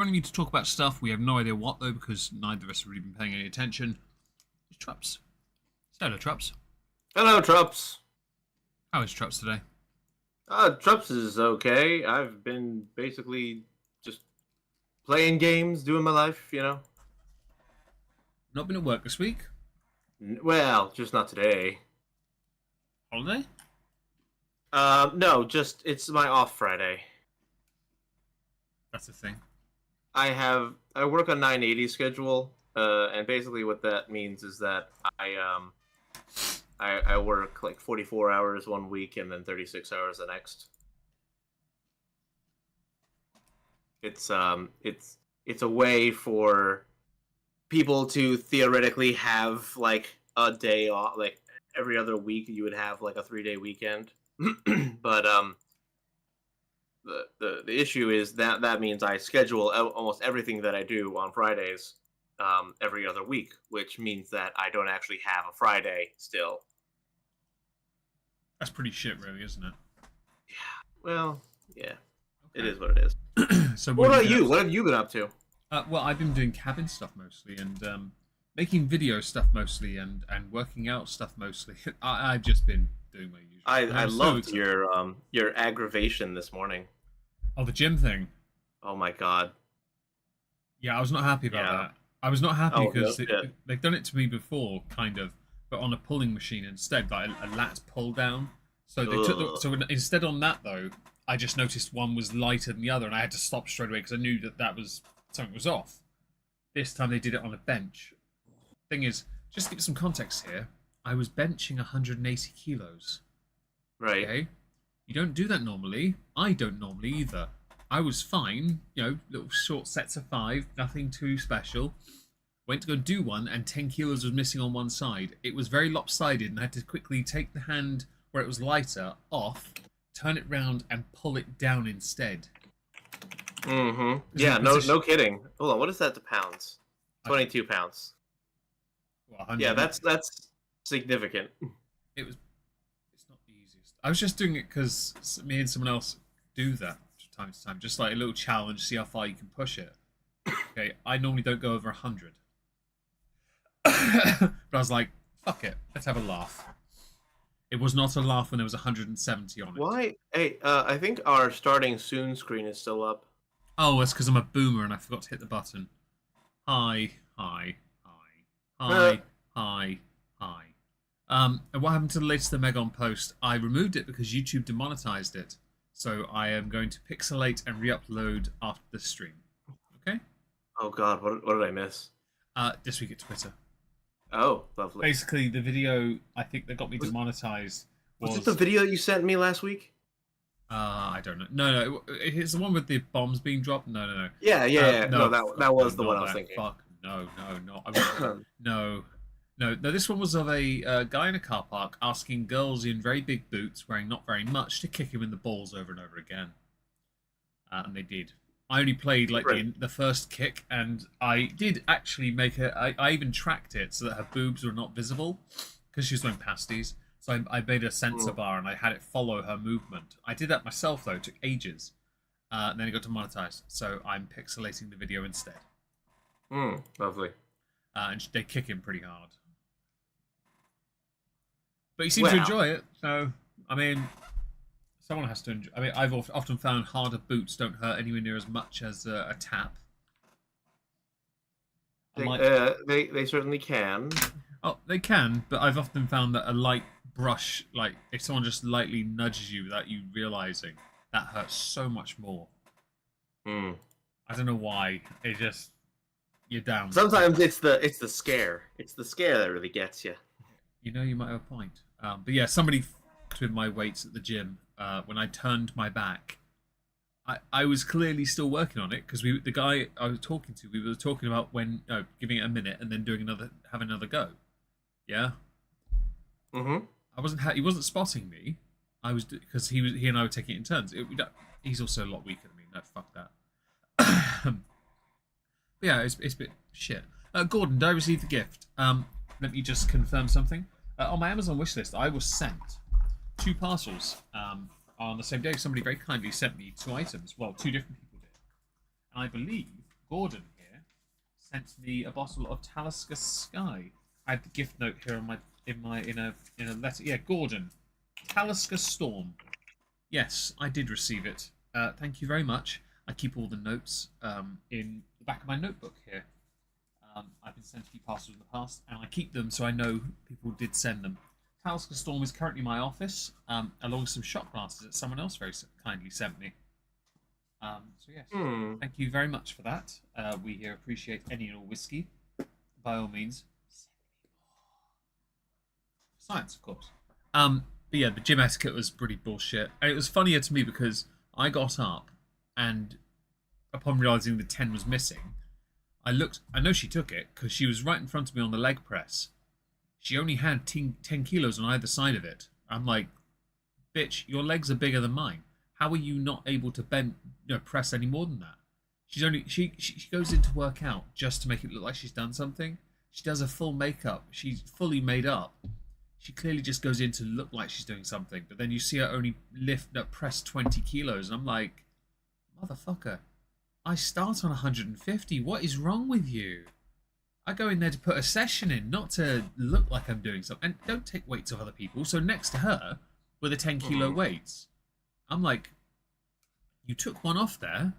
Joining me to talk about stuff we have no idea what though, because neither of us have really been paying any attention. It's Trups. Hello, Trups. Hello, Trups. How is Trups today? Trups is okay. I've been basically just playing games, doing my life, you know. Not been at work this week? Well, just not today. Holiday? No, just it's my off Friday. That's the thing. I work on 980 schedule, and basically what that means is that I work like 44 hours one week and then 36 hours the next. It's a way for people to theoretically have like a day off, like every other week you would have like a 3-day weekend. But the issue is that means I schedule almost everything that I do on Fridays every other week, which means that I don't actually have a Friday still. That's pretty shit, really, isn't it? Yeah. Well, yeah. Okay. It is what it is. So what about you? What have you been up to? Well, I've been doing cabin stuff mostly, and making video stuff mostly, and working out stuff mostly. I've just been doing my usual. I loved your aggravation this morning. Oh, the gym thing. Oh my god. Yeah, I was not happy about that. I was not happy because no, they've done it to me before, kind of, but on a pulling machine instead, like a lat pull down. So they so instead on that though, I just noticed one was lighter than the other, and I had to stop straight away because I knew that was something was off. This time they did it on a bench. Thing is, just to give some context here, I was benching 180 kilos. Right. Okay? You don't do that normally. I don't normally either. I was fine, you know, little short sets of 5, nothing too special. Went to go do one, and 10 kilos was missing on one side. It was very lopsided, and I had to quickly take the hand where it was lighter off, turn it round, and pull it down instead. Mm-hmm. Yeah, no kidding. Hold on, what is that to pounds? 22 pounds. Well, yeah, that's significant. It's not the easiest. I was just doing it because me and someone else do that from time to time, just like a little challenge, see how far you can push it. Okay, I normally don't go over 100. But I was like, fuck it, let's have a laugh. It was not a laugh when there was 170 on it. Why? Hey, I think our starting soon screen is still up. Oh, it's because I'm a boomer and I forgot to hit the button. Hi. And what happened to the latest Omegon post? I removed it because YouTube demonetized it. So I am going to pixelate and re-upload after the stream. Okay? Oh god, what did I miss? This week at Twitter. Oh, lovely. Basically, the video I think that got me demonetized was it the video you sent me last week? I don't know. No, it's the one with the bombs being dropped. No. Yeah. No, that was the one I was thinking. Fuck. No. No. This one was of a guy in a car park asking girls in very big boots, wearing not very much, to kick him in the balls over and over again. And they did. I only played like the first kick, and I did actually make her. I even tracked it so that her boobs were not visible because she was wearing pasties. So I made a sensor bar and I had it follow her movement. I did that myself though. It took ages. And then it got demonetized. So I'm pixelating the video instead. Lovely. And they kick him pretty hard. But he seems to enjoy it. So I mean, someone has to enjoy. I mean, I've often found harder boots don't hurt anywhere near as much as a tap. They certainly can. Oh, they can, but I've often found that a light brush, like if someone just lightly nudges you without you realizing, that hurts so much more. I don't know why. It just you're down. Sometimes it's the scare. It's the scare that really gets you. You know, you might have a point. But yeah, somebody with my weights at the gym. When I turned my back, I was clearly still working on it because the guy I was talking to, we were talking about when giving it a minute and then having another go. Yeah. He wasn't spotting me. I was because he and I were taking it in turns. He's also a lot weaker than me. No, fuck that. But yeah, it's a bit shit. Gordon, did I receive the gift? Let me just confirm something. On my Amazon wishlist, I was sent 2 parcels on the same day. Somebody very kindly sent me 2 items. Well, 2 different people did. And I believe Gordon here sent me a bottle of Talisker Sky. I had the gift note here on in a letter. Yeah, Gordon, Talisker Storm. Yes, I did receive it. Thank you very much. I keep all the notes in the back of my notebook here. I've been sent a few parcels in the past, and I keep them so I know people did send them. Talisker Storm is currently in my office, along with some shot glasses that someone else very kindly sent me. So yes, thank you very much for that. We here appreciate any and all whiskey. By all means, send me more. Science, of course. But yeah, the gym etiquette was pretty bullshit. And it was funnier to me because I got up and upon realising the 10 was missing, I know she took it because she was right in front of me on the leg press. She only had 10 kilos on either side of it. I'm like, bitch, your legs are bigger than mine. How are you not able to press any more than that? She goes in to work out just to make it look like she's done something. She does a full makeup. She's fully made up. She clearly just goes in to look like she's doing something. But then you see her only press 20 kilos. And I'm like, motherfucker, I start on 150. What is wrong with you? I go in there to put a session in, not to look like I'm doing something. And don't take weights of other people. So next to her were the 10 kilo weights. I'm like, you took one off there,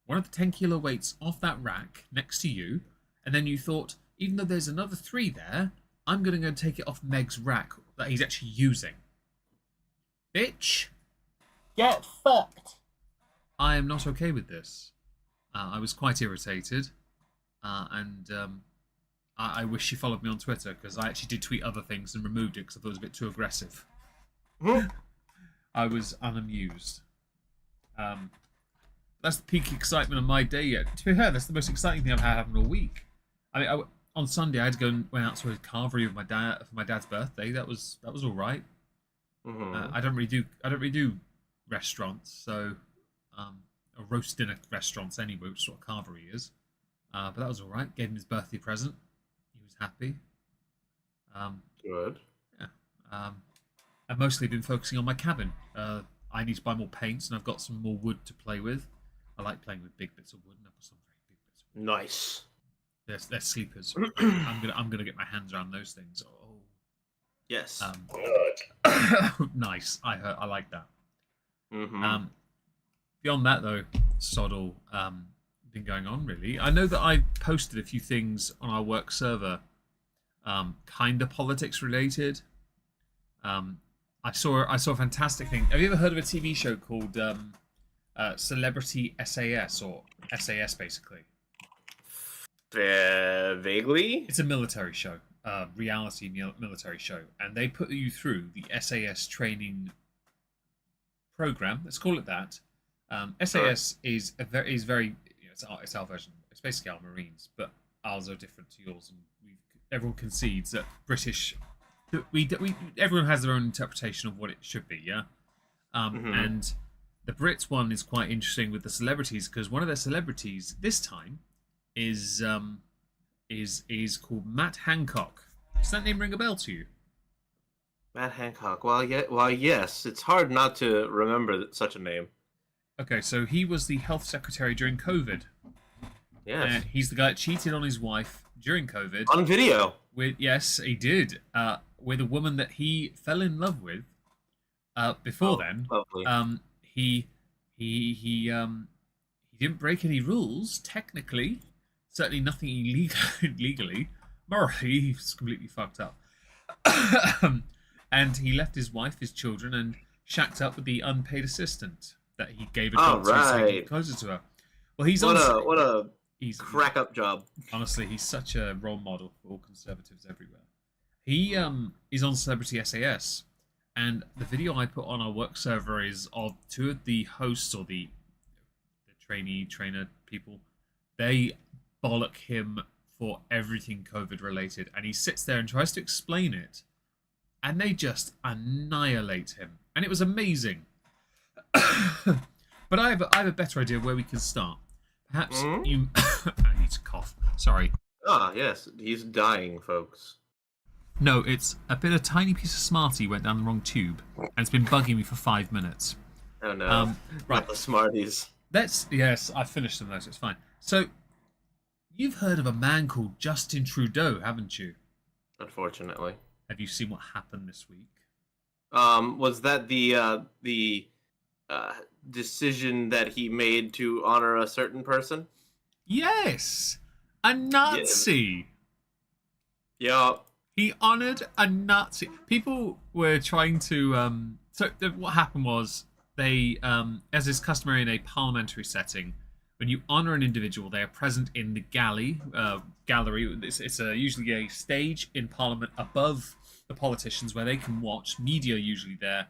one of the 10 kilo weights off that rack next to you, and then you thought, even though there's another 3 there, I'm going to go and take it off Meg's rack that he's actually using. Bitch! Get fucked! I am not okay with this. I was quite irritated, and I wish she followed me on Twitter, because I actually did tweet other things and removed it because I thought it was a bit too aggressive. I was unamused. That's the peak excitement of my day yet. To be fair, that's the most exciting thing I've had happen all week. I mean, on Sunday I had to go went out to a carvery with my dad for my dad's birthday. That was all right. I don't really do restaurants, so or roast dinner restaurants anyway, which is what carvery is. But that was all right. Gave him his birthday present. He was happy. Good. Yeah. I've mostly been focusing on my cabin. I need to buy more paints, and I've got some more wood to play with. I like playing with big bits of wood, and I've got some very big bits of wood. Nice. They're sleepers. I'm gonna get my hands around those things. Oh. Yes. Nice. I like that. Beyond that, though, sod all been going on really. I know that I posted a few things on our work server, kinda politics related. I saw a fantastic thing. Have you ever heard of a TV show called Celebrity SAS, or SAS basically? Vaguely. It's a military show, reality military show, and they put you through the SAS training program. Let's call it that. SAS is very it's our version. It's basically our Marines, but ours are different to yours, and everyone concedes that British. Everyone has their own interpretation of what it should be, yeah. And the Brits one is quite interesting with the celebrities, because one of their celebrities this time is called Matt Hancock. Does that name ring a bell to you? Matt Hancock. Well, yes. It's hard not to remember such a name. Okay, so he was the health secretary during COVID. Yes. He's the guy that cheated on his wife during COVID. On video. Yes, he did. With a woman that he fell in love with. Before then, lovely. He didn't break any rules technically. Certainly nothing illegally. Morally, he was completely fucked up. And he left his wife, his children, and shacked up with the unpaid assistant that he gave a job to so he could get closer to her. Well, he's what a crack up job. Honestly, he's such a role model for all conservatives everywhere. He is on Celebrity SAS, and the video I put on our work server is of 2 of the hosts, or the trainer people. They bollock him for everything COVID related, and he sits there and tries to explain it, and they just annihilate him, and it was amazing. But I have a better idea of where we can start. Perhaps you. I need to cough. Sorry. Ah, yes, he's dying, folks. No, it's a tiny piece of Smartie went down the wrong tube, and it's been bugging me for 5 minutes. Oh no! Right, not the Smarties. Yes, I finished them though, so it's fine. So, You've heard of a man called Justin Trudeau, haven't you? Unfortunately. Have you seen what happened this week? Was that the uh, decision that he made to honor a certain person? Yes, a Yeah. Nazi. Yeah. He honoured a Nazi. People were trying to. What happened was they, as is customary in a parliamentary setting, when you honour an individual, they are present in the gallery. It's usually a stage in Parliament above the politicians where they can watch. Media usually there.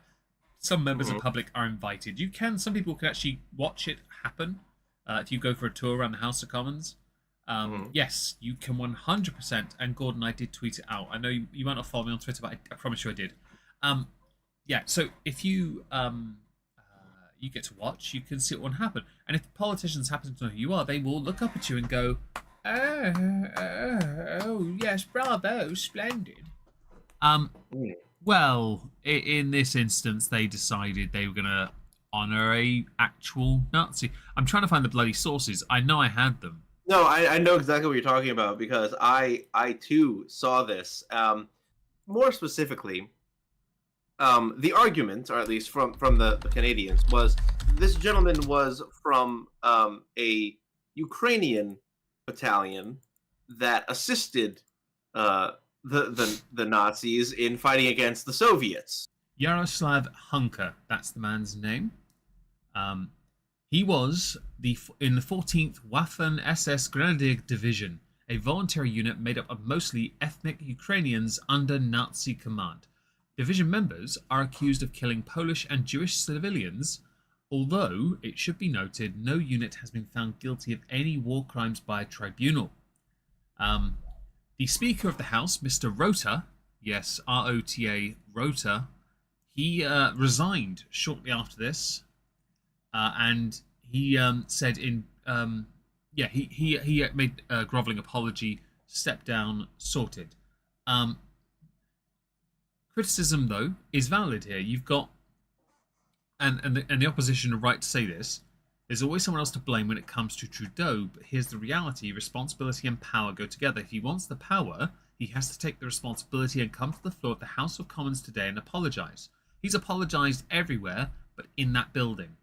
Some members of the public are invited. Some people can actually watch it happen if you go for a tour around the House of Commons. Yes, you can 100%. And Gordon, I did tweet it out. I know you might not follow me on Twitter, but I promise you I did. Yeah, so if you you get to watch, you can see what will happen. And if the politicians happen to know who you are, they will look up at you and go, oh yes, bravo, splendid. Well, in this instance, they decided they were going to honour a actual Nazi. I'm trying to find the bloody sources. I know I had them. No, I know exactly what you're talking about because I too saw this. More specifically, the argument, or at least from the Canadians, was this gentleman was from a Ukrainian battalion that assisted the Nazis in fighting against the Soviets. Yaroslav Hunker, that's the man's name. He was in the 14th Waffen SS Grenadier Division, a voluntary unit made up of mostly ethnic Ukrainians under Nazi command. Division members are accused of killing Polish and Jewish civilians, although it should be noted no unit has been found guilty of any war crimes by a tribunal. The Speaker of the House, Mr. Rota, yes, R-O-T-A, Rota, he resigned shortly after this, and he said he made a grovelling apology, stepped down, sorted. Criticism, though, is valid here. You've got, and the opposition are right to say this, there's always someone else to blame when it comes to Trudeau, but here's the reality. Responsibility and power go together. If he wants the power, he has to take the responsibility and come to the floor of the House of Commons today and apologise. He's apologised everywhere, but in that building.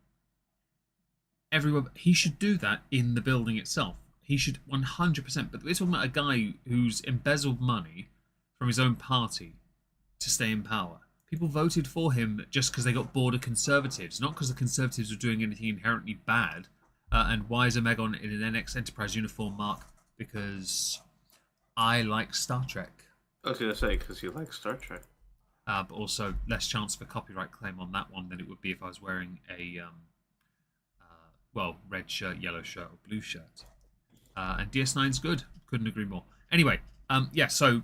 Everywhere. He should do that in the building itself. He should 100%. But we're talking about a guy who's embezzled money from his own party to stay in power. People voted for him just because they got bored of Conservatives, not because the Conservatives were doing anything inherently bad. And why is Omegon in an NX Enterprise uniform, Mark? Because I like Star Trek. I was going to say, because you like Star Trek. But also less chance of a copyright claim on that one than it would be if I was wearing a red shirt, yellow shirt, or blue shirt. And DS9's good. Couldn't agree more. Anyway, so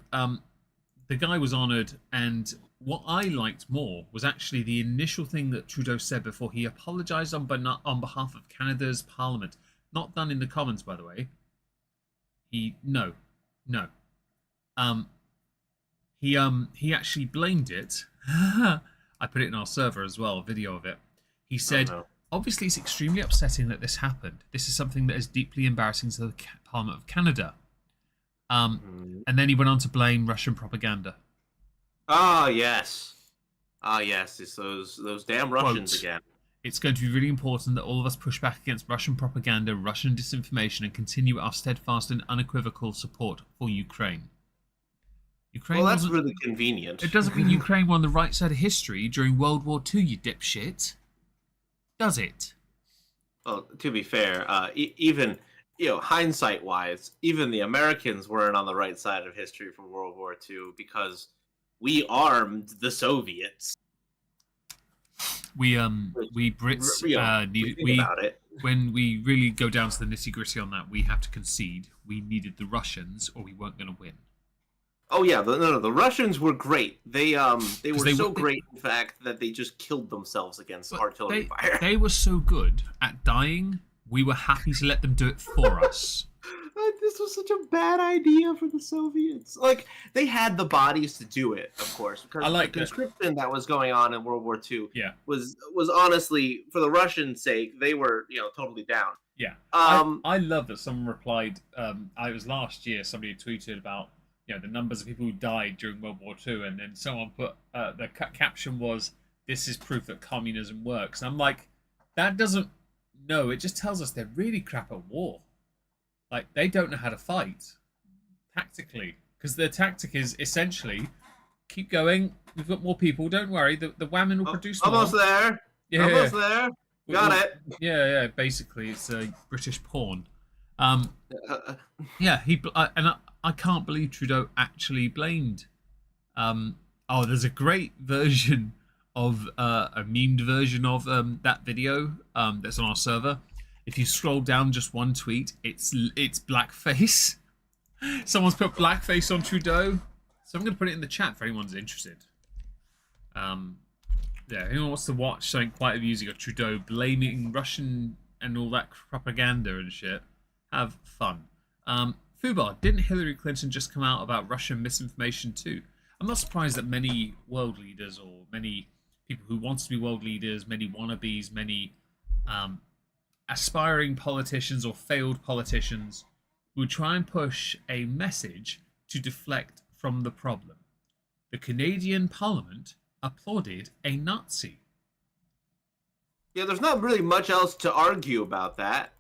the guy was honoured, and what I liked more was actually the initial thing that Trudeau said before he apologised on behalf of Canada's Parliament. Not done in the Commons, by the way. He actually blamed it. I put it in our server as well, a video of it. He said, obviously it's extremely upsetting that this happened. This is something that is deeply embarrassing to the Parliament of Canada. And then he went on to blame Russian propaganda. Yes, it's those damn Russians again. It's going to be really important that all of us push back against Russian propaganda, Russian disinformation, and continue our steadfast and unequivocal support for Ukraine. Well, that's really convenient. It doesn't mean Ukraine were on the right side of history during World War II, you dipshit. Does it? Well, to be fair, even hindsight-wise, even the Americans weren't on the right side of history for World War II because we armed the Soviets. We Brits about it. When we really go down to the nitty-gritty on that, we have to concede. We needed the Russians, or we weren't going to win. Oh yeah, the Russians were great. They were so great, in fact, that they just killed themselves against artillery fire. They were so good at dying, we were happy to let them do it for us. This was such a bad idea for the Soviets. Like, they had the bodies to do it, of course. Because the conscription that was going on in World War II was honestly, for the Russians' sake, they were totally down. Yeah, Um, I love that someone replied. I was last year. Somebody tweeted about the numbers of people who died during World War II, and then someone put the caption was, "This is proof that communism works." And I'm like, that doesn't. No, it just tells us they're really crap at war. Like they don't know how to fight tactically, because their tactic is essentially keep going. We've got more people. Don't worry. The women will produce more. almost there. Yeah, Almost there. Got it. Yeah. Basically, it's a British porn. Um, yeah, I can't believe Trudeau actually blamed. There's a great version of a memed version of that video that's on our server. If you scroll down just one tweet, it's blackface. Someone's put blackface on Trudeau, so I'm going to put it in the chat for anyone's interested. Yeah, anyone wants to watch something quite amusing of Trudeau blaming Russian and all that propaganda and shit, have fun. Fubar, didn't Hillary Clinton just come out about Russian misinformation too? I'm not surprised that many world leaders or many people who want to be world leaders, many wannabes, many aspiring politicians or failed politicians would try and push a message to deflect from the problem. The Canadian Parliament applauded a Nazi. Yeah, there's not really much else to argue about that.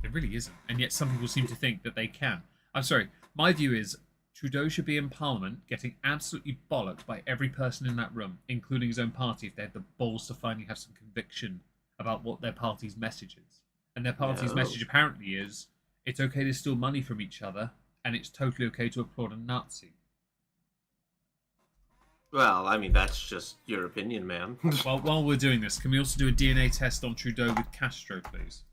It really isn't. And yet some people seem to think that they can. I'm sorry. My view is Trudeau should be in Parliament getting absolutely bollocked by every person in that room, including his own party, if they had the balls to finally have some conviction about what their party's message is. And their party's message apparently is it's okay to steal money from each other and it's totally okay to applaud a Nazi. Well, I mean, that's just your opinion, man. Well, while we're doing this, can we also do a DNA test on Trudeau with Castro, please?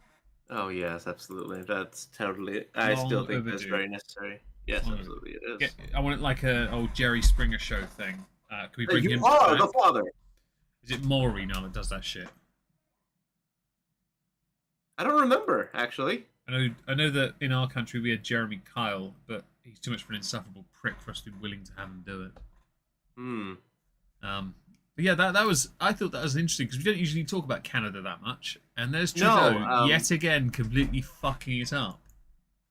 Oh, yes, absolutely. That's totally... I still think that's very necessary. Yes, absolutely, it is. I want it like an old Jerry Springer show thing. Can we bring him... You are the father! Is it Maury now that does that shit? I don't remember, actually. I know that in our country we had Jeremy Kyle, but he's too much of an insufferable prick for us to be willing to have him do it. But yeah, that was. I thought that was interesting because we don't usually talk about Canada that much, and there's Trudeau yet again completely fucking it up.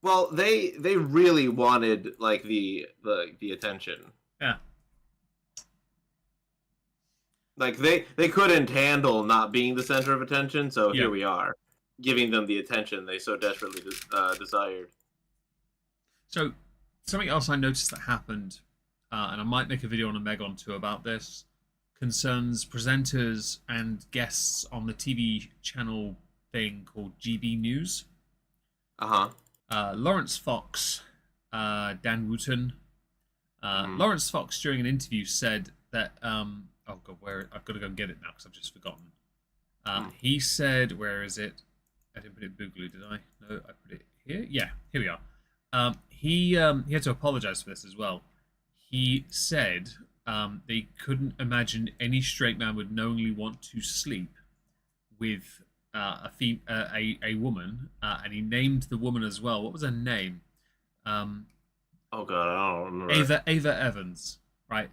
Well, they really wanted like the attention. Yeah. Like they couldn't handle not being the center of attention, so here we are, giving them the attention they so desperately desired. So something else I noticed that happened. And I might make a video on Omegon too about this, concerns presenters and guests on the TV channel thing called GB News. Lawrence Fox, Dan Wooten. Lawrence Fox, during an interview, said that... oh, God, where I've got to go and get it now because I've just forgotten. He said... Where is it? I didn't put it in Boogaloo, did I? No, I put it here? Yeah, here we are. He had to apologize for this as well. He said they couldn't imagine any straight man would knowingly want to sleep with a woman, and he named the woman as well. What was her name? Oh God, I don't remember. Ava Evans. Right.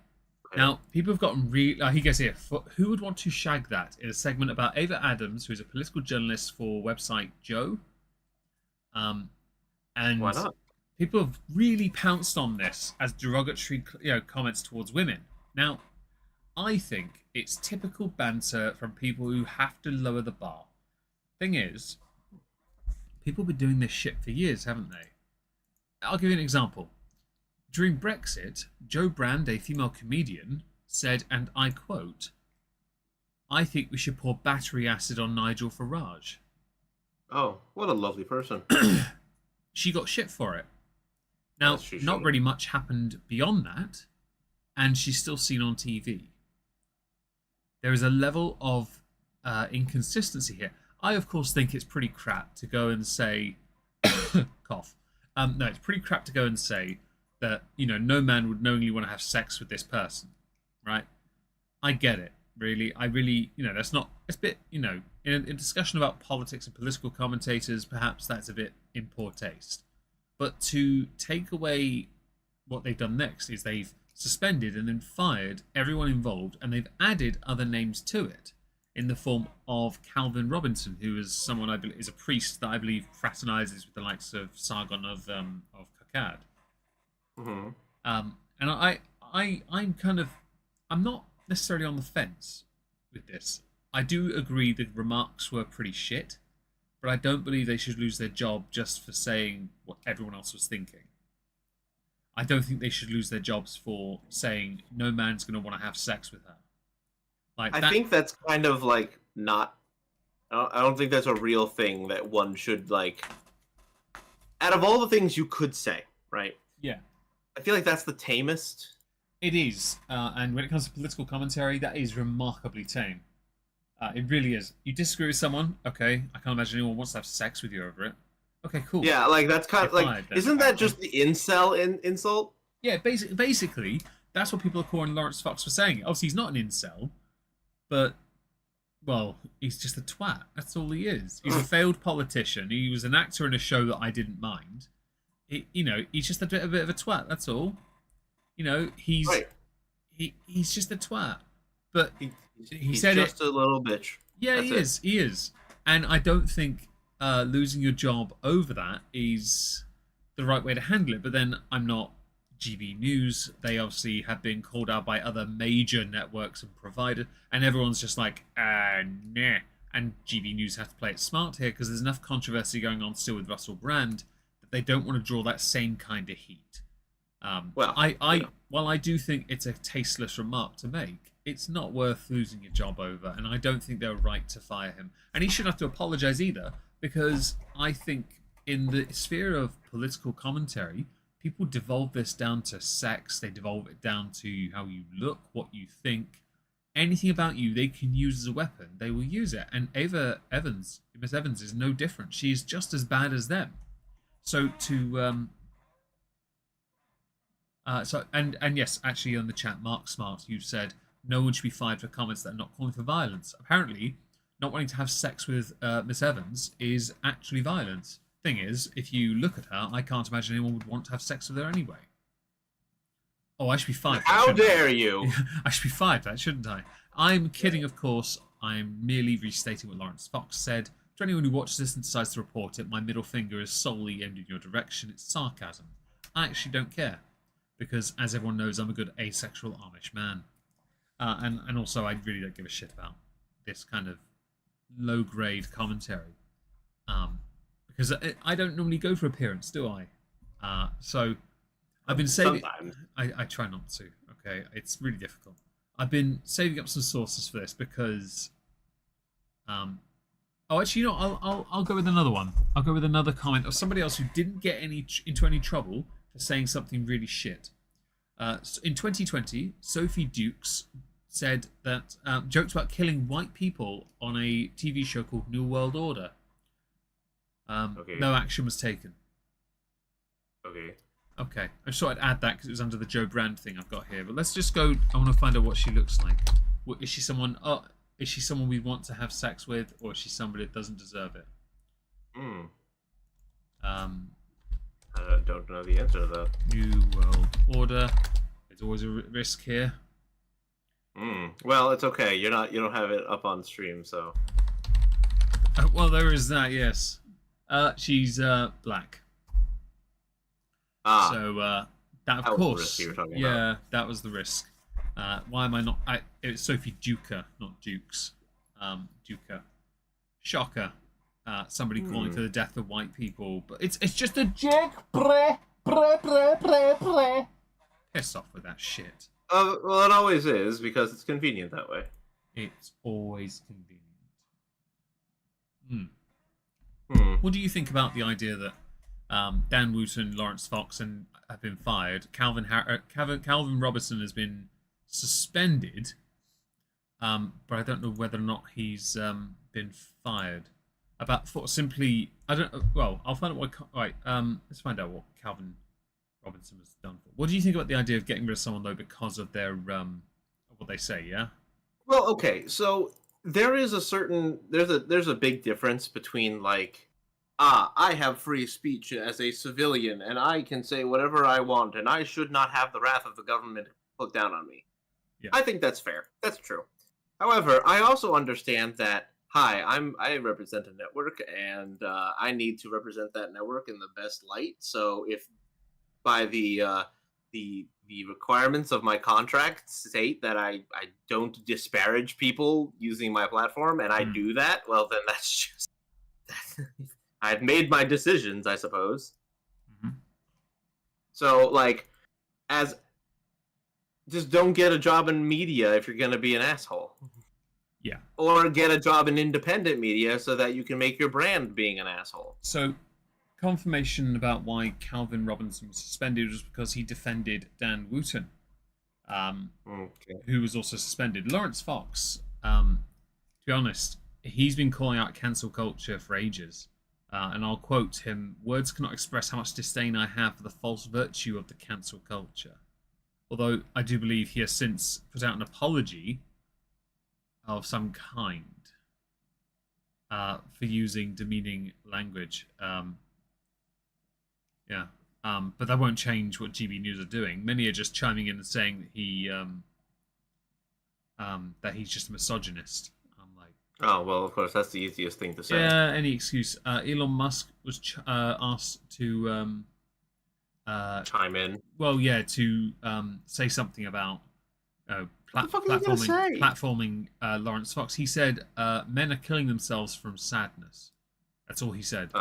Okay. Now, people have gotten he goes here. Who would want to shag that? In a segment about Ava Adams, who is a political journalist for website Joe. And why not? People have really pounced on this as derogatory, comments towards women. Now, I think it's typical banter from people who have to lower the bar. Thing is, people have been doing this shit for years, haven't they? I'll give you an example. During Brexit, Jo Brand, a female comedian, said, and I quote, "I think we should pour battery acid on Nigel Farage." Oh, what a lovely person. She got shit for it. Now, not really much happened beyond that, and she's still seen on TV. There is a level of inconsistency here. I, of course, think it's pretty crap to go and say... cough. No, it's pretty crap to go and say that, no man would knowingly want to have sex with this person, right? I get it, really. I really, that's not... It's a bit, in a discussion about politics and political commentators, perhaps that's a bit in poor taste. But to take away what they've done next is they've suspended and then fired everyone involved, and they've added other names to it. in the form of Calvin Robinson, who is someone I believe is a priest that I believe fraternizes with the likes of Sargon of Akkad. Mm-hmm. And I'm not necessarily on the fence with this. I do agree the remarks were pretty shit, but I don't believe they should lose their job just for saying what everyone else was thinking. I don't think they should lose their jobs for saying no man's going to want to have sex with her. Like I think that's kind of like not. I don't think that's a real thing that one should like. Out of all the things you could say, right? Yeah. I feel like that's the tamest. It is, and when it comes to political commentary, that is remarkably tame. It really is. You disagree with someone, okay? I can't imagine anyone wants to have sex with you over it. Okay, cool. Yeah, like that's kind of like, isn't that just the incel insult? Yeah, basically, that's what people are calling Lawrence Fox for saying. Obviously, he's not an incel, but well, he's just a twat. That's all he is. He's a failed politician. He was an actor in a show that I didn't mind. He's just a bit of a twat. That's all. He's right. He's just a twat. But he's said just a little bitch. Yeah, That's he is. And I don't think losing your job over that is the right way to handle it. But then I'm not GB News. They obviously have been called out by other major networks and providers, and everyone's just like, nah. And GB News have to play it smart here because there's enough controversy going on still with Russell Brand that they don't want to draw that same kind of heat. While I do think it's a tasteless remark to make, it's not worth losing your job over, and I don't think they're right to fire him. And he shouldn't have to apologise either, because I think in the sphere of political commentary, people devolve this down to sex, they devolve it down to how you look, what you think. Anything about you they can use as a weapon, they will use it. And Miss Evans is no different. She's just as bad as them. So and yes, actually on the chat, Mark Smart, you said no one should be fired for comments that are not calling for violence. Apparently, not wanting to have sex with Miss Evans is actually violence. Thing is, if you look at her, I can't imagine anyone would want to have sex with her anyway. Oh, I should be fired. How dare you? I should be fired for that, shouldn't I? I'm kidding, of course. I'm merely restating what Lawrence Fox said. To anyone who watches this and decides to report it, my middle finger is solely aimed in your direction. It's sarcasm. I actually don't care. Because, as everyone knows, I'm a good asexual Amish man. And also, I really don't give a shit about this kind of low-grade commentary. Because I don't normally go for appearance, do I? So I've been saving. I try not to. Okay, it's really difficult. I've been saving up some sources for this because. Actually, I'll go with another one. I'll go with another comment of somebody else who didn't get into any trouble for saying something really shit. In 2020, Sophie Dukes said that joked about killing white people on a TV show called New World Order. No action was taken. Okay. I just thought I'd add that because it was under the Joe Brand thing I've got here. But let's just go. I want to find out what she looks like. Is she someone? Is she someone we want to have sex with, or is she somebody that doesn't deserve it? I don't know the answer to that. New World Order. There's always a risk here. Well, it's okay. You don't have it up on stream, so. Well, there is that. Yes. She's black. So that of course. Yeah, that was the risk. Why am I not? It was Sophie Duker, not Dukes. Duker. Shocker. Somebody calling for the death of white people, but it's just a joke. Piss off with that shit. Well, it always is because it's convenient that way. It's always convenient. What do you think about the idea that Dan Wooten, Lawrence Fox, have been fired? Calvin Robertson has been suspended, but I don't know whether or not he's been fired. I don't. Well, I'll find out what. Right. Let's find out what Calvin Robinson was done for. What do you think about the idea of getting rid of someone though because of their what they say? Yeah. Well, okay. So there is there's a big difference between like, I have free speech as a civilian and I can say whatever I want and I should not have the wrath of the government put down on me. Yeah. I think that's fair. That's true. However, I also understand that. Hi, I represent a network, and I need to represent that network in the best light. So if by the requirements of my contract state that I don't disparage people using my platform, and I do that, well, then that's just I've made my decisions, I suppose. Mm-hmm. So, like, as just don't get a job in media if you're gonna be an asshole. Yeah. Or get a job in independent media so that you can make your brand being an asshole. So, confirmation about why Calvin Robinson was suspended was because he defended Dan Wooten, who was also suspended. Lawrence Fox, to be honest, he's been calling out cancel culture for ages. And I'll quote him: "Words cannot express how much disdain I have for the false virtue of the cancel culture." Although I do believe he has since put out an apology of some kind for using demeaning language. Yeah. But that won't change what GB News are doing. Many are just chiming in and saying that he's just a misogynist. I'm like, oh well, of course that's the easiest thing to say. Yeah, any excuse. Elon Musk was asked to chime in. Well, yeah, to say something about platforming Lawrence Fox. He said men are killing themselves from sadness. That's all he said.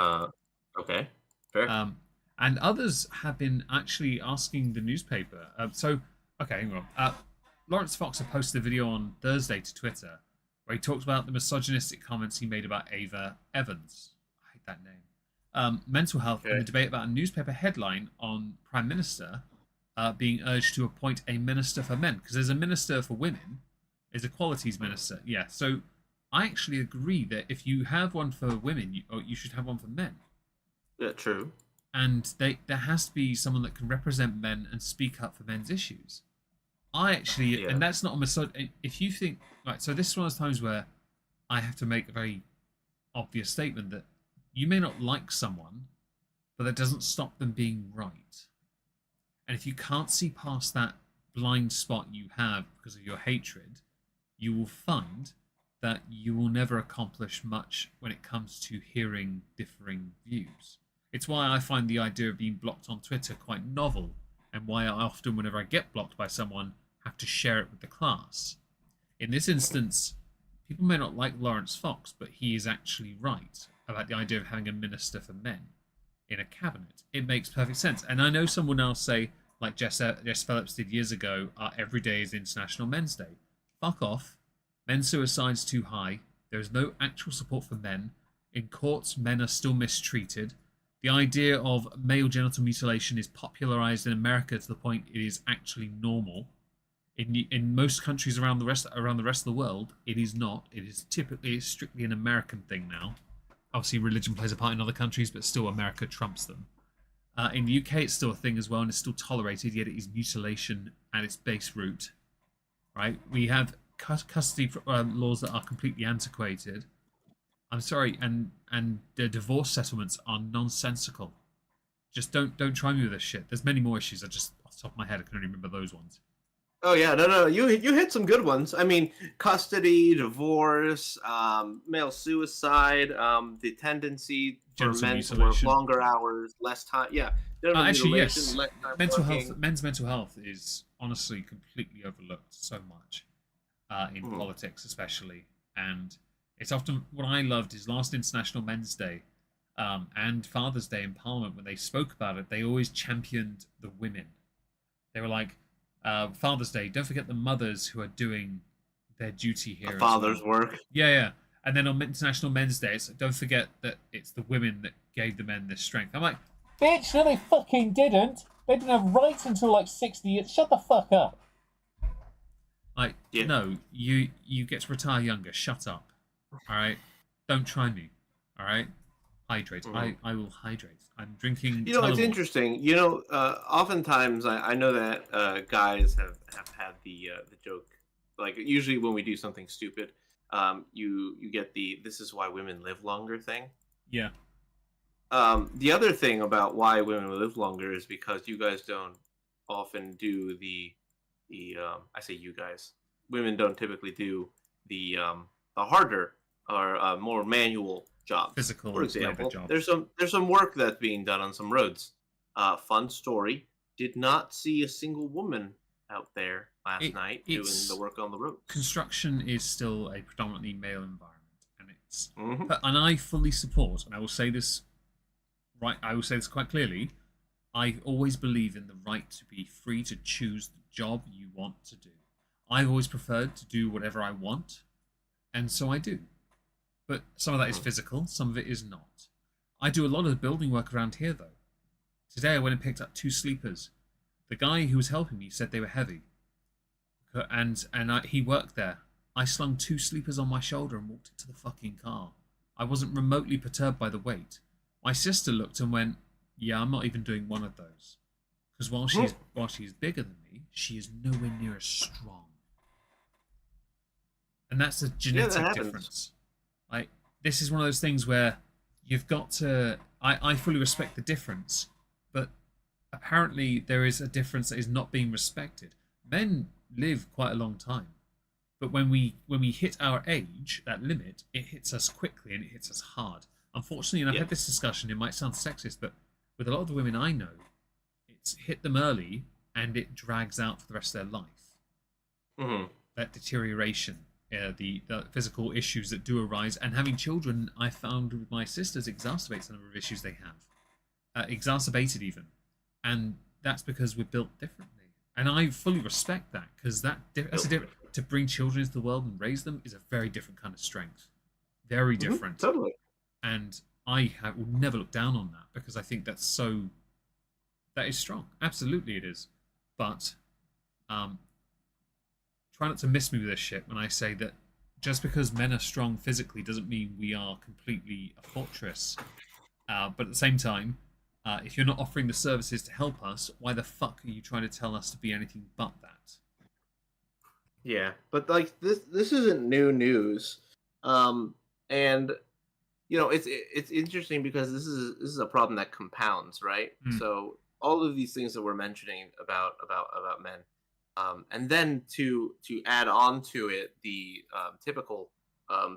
Okay, fair. And others have been actually asking the newspaper. Lawrence Fox had posted a video on Thursday to Twitter where he talked about the misogynistic comments he made about Ava Evans. I hate that name. Mental health and the debate about a newspaper headline on Prime Minister being urged to appoint a minister for men, because there's a minister for women, there's equalities minister. Yeah, so I actually agree that if you have one for women, you should have one for men. Yeah, true. And there has to be someone that can represent men and speak up for men's issues. And that's not a misogynist. If you think, right, so this is one of those times where I have to make a very obvious statement that you may not like someone, but that doesn't stop them being right. And if you can't see past that blind spot you have because of your hatred, you will find that you will never accomplish much when it comes to hearing differing views. It's why I find the idea of being blocked on Twitter quite novel, and why I often, whenever I get blocked by someone, have to share it with the class. In this instance, people may not like Lawrence Fox, but he is actually right about the idea of having a minister for men in a cabinet. It makes perfect sense. And I know someone else say, like Jess Phillips did years ago, every day is International Men's Day. Fuck off. Men's suicide's too high. There is no actual support for men. In courts, men are still mistreated. The idea of male genital mutilation is popularized in America to the point it is actually normal. In most countries around the rest of the world, it is not. It is strictly an American thing now. Obviously, religion plays a part in other countries, but still, America trumps them. In the UK, it's still a thing as well, and it's still tolerated. Yet, it is mutilation at its base root. Right? We have custody laws that are completely antiquated. I'm sorry, and the divorce settlements are nonsensical. Just don't try me with this shit. There's many more issues. I just off the top of my head, I can only remember those ones. Oh yeah, no, you hit some good ones. I mean, custody, divorce, male suicide, the tendency for men to work longer hours, less time. Yeah, actually, yes. Men's mental health is honestly completely overlooked so much in politics, especially, and it's often what I loved is last International Men's Day and Father's Day in Parliament when they spoke about it. They always championed the women. They were like, Father's Day, don't forget the mothers who are doing their duty here. Father's work. Yeah. And then on International Men's Day, it's like, don't forget that it's the women that gave the men this strength. I'm like, bitch, no, they fucking didn't. They didn't have rights until like 60 years. Shut the fuck up. Like, no, you get to retire younger. Shut up. All right? Don't try me. All right? Hydrate. I will hydrate. I'm drinking. You know, it's interesting. You know, oftentimes I know that guys have had the joke. Like usually when we do something stupid, you get the "this is why women live longer" thing. Yeah. The other thing about why women live longer is because you guys don't often do the I say you guys. Women don't typically do the harder or more manual jobs. Physical For labor example, jobs. there's some work that's being done on some roads. Fun story: did not see a single woman out there last night doing the work on the roads. Construction is still a predominantly male environment, and it's Mm-hmm. and I fully support, and I will say this right. I will say this quite clearly. I always believe in the right to be free to choose the job you want to do. I've always preferred to do whatever I want, and so I do. But some of that is physical, some of it is not. I do a lot of the building work around here, though. Today I went and picked up 2 sleepers. The guy who was helping me said they were heavy, he worked there. I slung 2 sleepers on my shoulder and walked it to the fucking car. I wasn't remotely perturbed by the weight. My sister looked and went, "Yeah, I'm not even doing one of those." Because while she's bigger than me, she is nowhere near as strong. And that's a genetic difference. Like, this is one of those things where you've got to. I fully respect the difference, but apparently there is a difference that is not being respected. Men live quite a long time, but when we hit our age, that limit, it hits us quickly and it hits us hard. Unfortunately, and I've had this discussion, it might sound sexist, but with a lot of the women I know, it's hit them early and it drags out for the rest of their life. Mm-hmm. That deterioration, the physical issues that do arise, and having children, I found with my sisters, exacerbates the number of issues they have. Exacerbated even. And that's because we're built differently. And I fully respect that, because to bring children into the world and raise them is a very different kind of strength. Very different. Totally. And I will never look down on that, because I think that is strong. Absolutely it is. But try not to miss me with this shit when I say that just because men are strong physically doesn't mean we are completely a fortress. But at the same time, if you're not offering the services to help us, why the fuck are you trying to tell us to be anything but that? Yeah, but like this isn't new news, and it's interesting because this is a problem that compounds, right? So all of these things that we're mentioning about men, and then to add on to it the typical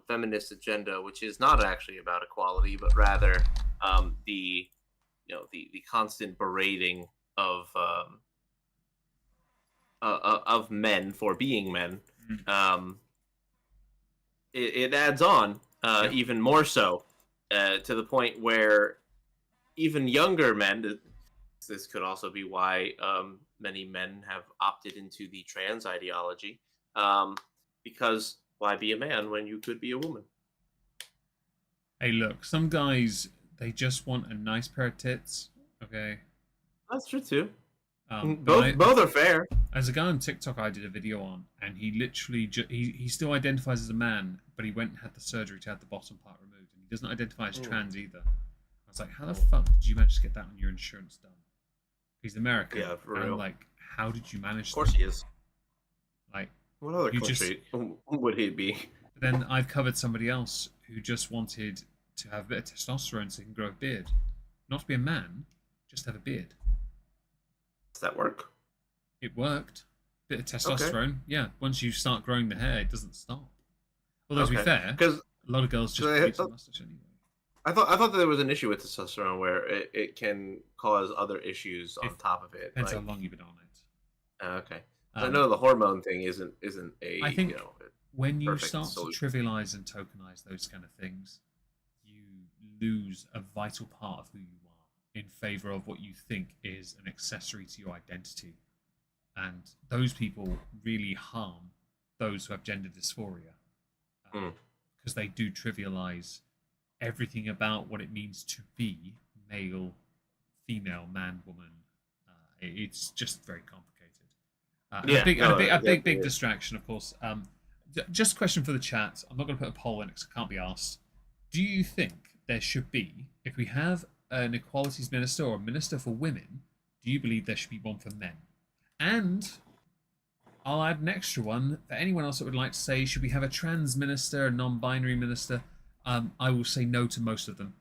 feminist agenda, which is not actually about equality, but rather the constant berating of men for being men. It adds on even more so to the point where even younger men. This could also be why many men have opted into the trans ideology, because why be a man when you could be a woman? Hey, look, some guys, they just want a nice pair of tits. Okay, that's true too. Both are fair. As a guy on TikTok, I did a video on, and he literally he still identifies as a man, but he went and had the surgery to have the bottom part removed, and he doesn't identify as trans either. I was like, how the fuck did you manage to get that on your insurance done? He's American. Yeah, for real. I'm like, how did you manage? Of course he is. Like, what other country would he be? But then I've covered somebody else who just wanted to have a bit of testosterone so he can grow a beard, not to be a man, just have a beard. Does that work? It worked. Bit of testosterone, okay. Yeah. Once you start growing the hair, it doesn't stop. Although to be fair, because a lot of girls just keep the mustache anyway. I thought that there was an issue with testosterone where it can cause other issues on top of it. Depends how long you've been on it. Okay. I know the hormone thing isn't a. I think when you start to trivialize and tokenize those kind of things, you lose a vital part of who you are in favor of what you think is an accessory to your identity, and those people really harm those who have gender dysphoria because they do trivialize everything about what it means to be male, female, man, woman. It's just very complicated. A big distraction, of course. Just a question for the chat. I'm not going to put a poll in because it can't be asked. Do you think there should be, if we have an equalities minister or a minister for women, do you believe there should be one for men? And I'll add an extra one for anyone else that would like to say, should we have a trans minister, a non-binary minister? I will say no to most of them,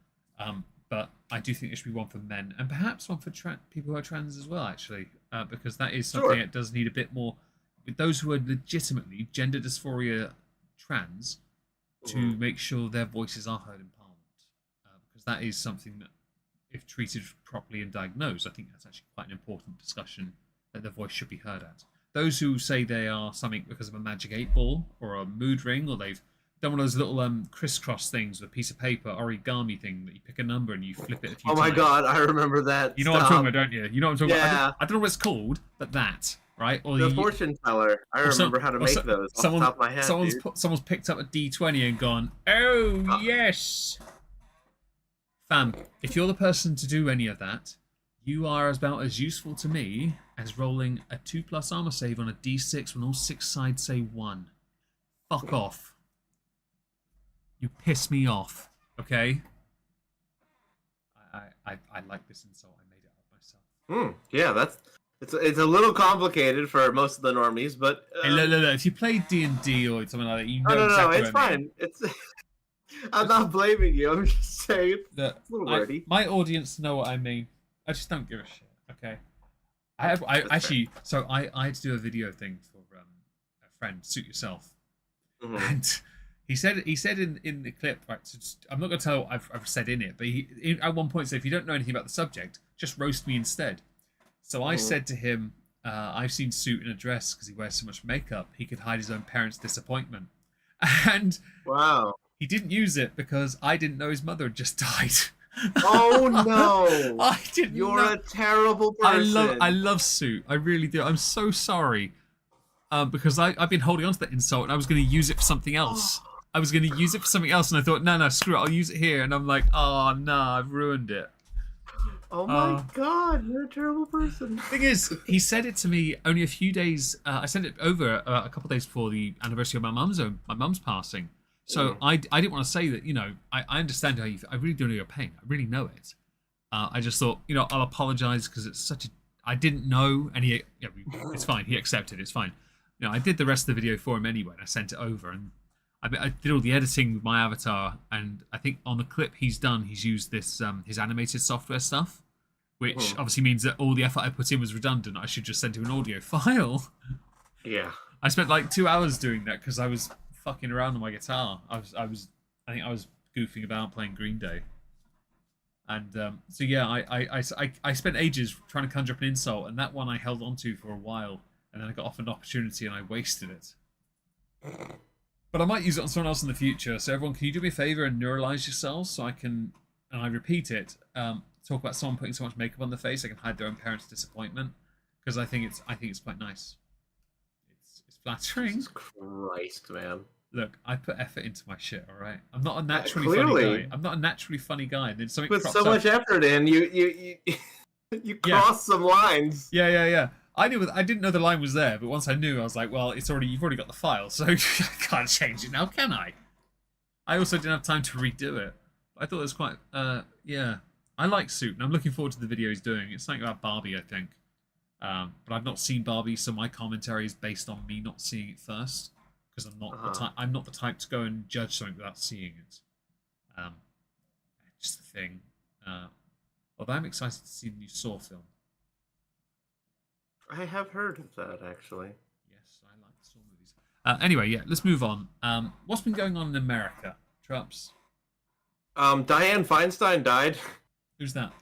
but I do think there should be one for men, and perhaps one for people who are trans as well, actually, because that is something that does need a bit more. With those who are legitimately gender dysphoria trans to make sure their voices are heard in Parliament, because that is something that, if treated properly and diagnosed, I think that's actually quite an important discussion that their voice should be heard at. Those who say they are something because of a magic 8-ball or a mood ring, or they've done one of those little crisscross things with a piece of paper, origami thing, that you pick a number and you flip it a few times. Oh my god, I remember that. You know what I'm talking about, don't you? You know what I'm talking Yeah. about? I don't know what it's called, but that, right? Or the fortune teller. I remember how to make those off the top of my head. Someone's picked up a D20 and gone, oh, yes. Fam, if you're the person to do any of that, you are about as useful to me as rolling a 2+ armor save on a D6 when all 6 sides say 1. Fuck off. You piss me off, okay? I like this insult. I made it up myself. Yeah, it's a little complicated for most of the normies, but hey, look, if you play D&D or something like that, you know. No, it's fine. It's I'm not blaming you. I'm just saying it's a little wordy. My audience know what I mean. I just don't give a shit. Okay. I had to do a video thing for a friend, Suit Yourself, and he said in the clip, right? So I'm not going to tell what I've said in it, but he at one point said, if you don't know anything about the subject, just roast me instead. So I said to him, I've seen Suit in a dress because he wears so much makeup, he could hide his own parents' disappointment. And wow, he didn't use it because I didn't know his mother had just died. Oh no! I didn't. You're a terrible person. I love Suit. I really do. I'm so sorry. Because I've been holding on to that insult and I was going to use it for something else. I was going to use it for something else, and I thought, no, screw it. I'll use it here. And I'm like, oh no, I've ruined it. Oh my god, you're a terrible person. Thing is, he said it to me only a few days. I sent it over a couple of days before the anniversary of my mum's passing. So I didn't want to say that, I understand how you feel. I really do know your pain. I really know it. I just thought, I'll apologize because it's such a... I didn't know, and it's fine. He accepted. It's fine. I did the rest of the video for him anyway, and I sent it over, and I did all the editing with my avatar, and I think on the clip he's used this his animated software stuff, which obviously means that all the effort I put in was redundant. I should just send him an audio file. Yeah. I spent like 2 hours doing that because I was fucking around on my guitar. I think I was goofing about playing Green Day. And so yeah, I spent ages trying to conjure up an insult, and that one I held on to for a while, and then I got offered an opportunity and I wasted it. But I might use it on someone else in the future. So everyone, can you do me a favor and neuralize yourselves so I can, and I repeat it, talk about someone putting so much makeup on their face they can hide their own parents' disappointment, because I think it's quite nice. It's flattering. Jesus Christ, man. Look, I put effort into my shit, all right? I'm not a naturally funny guy. I'm not a naturally funny guy. And then something put so much effort in, you crossed some lines. Yeah. I didn't know the line was there, but once I knew, I was like, well, you've already got the file, so I can't change it now, can I? I also didn't have time to redo it. I thought it was quite, yeah. I like Suit, and I'm looking forward to the video he's doing. It's something about Barbie, I think. But I've not seen Barbie, so my commentary is based on me not seeing it first, because I'm not the type to go and judge something without seeing it. Just the thing. Although I'm excited to see the new Saw film. I have heard of that, actually. Yes, I like Saw movies. Anyway, yeah, let's move on. What's been going on in America, Trups? Dianne Feinstein died. Who's that?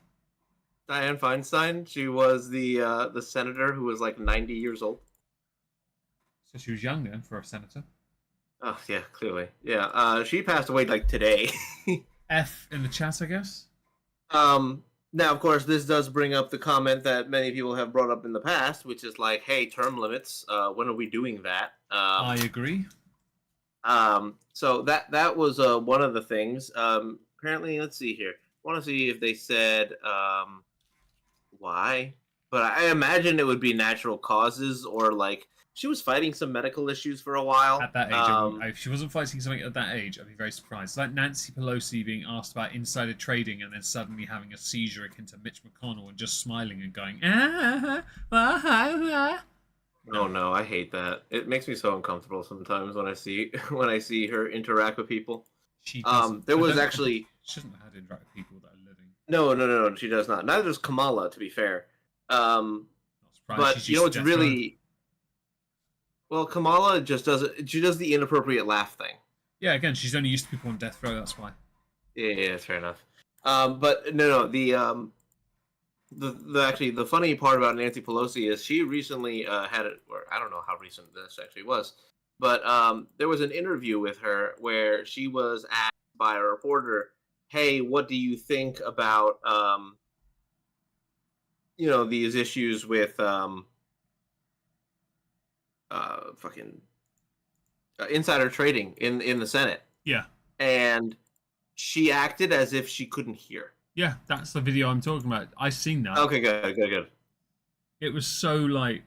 Dianne Feinstein. She was the senator who was like 90 years old. So she was young then for a senator. Oh yeah, clearly. Yeah. She passed away like today. F in the chat, I guess. Now, of course, this does bring up the comment that many people have brought up in the past, which is like, hey, term limits, when are we doing that? I agree. So that was one of the things. Apparently, let's see here. I want to see if they said why. But I imagine it would be natural causes, or like she was fighting some medical issues for a while. At that age, if she wasn't fighting something at that age, I'd be very surprised. It's like Nancy Pelosi being asked about insider trading and then suddenly having a seizure akin to Mitch McConnell and just smiling and going, Oh no, I hate that. It makes me so uncomfortable sometimes when I see her interact with people. She there was actually... She doesn't know how to interact with people that are living. No, she does not. Neither does Kamala, to be fair. But you know, it's really... Well, Kamala just does it. She does the inappropriate laugh thing. Yeah, again, she's only used to people on death row. That's why. Yeah, fair enough. But no, the actually the funny part about Nancy Pelosi is she recently had it, or I don't know how recent this actually was, but there was an interview with her where she was asked by a reporter, "Hey, what do you think about these issues with fucking insider trading in the Senate?" Yeah. And she acted as if she couldn't hear. Yeah, that's the video I'm talking about. I've seen that. Okay, good. It was so like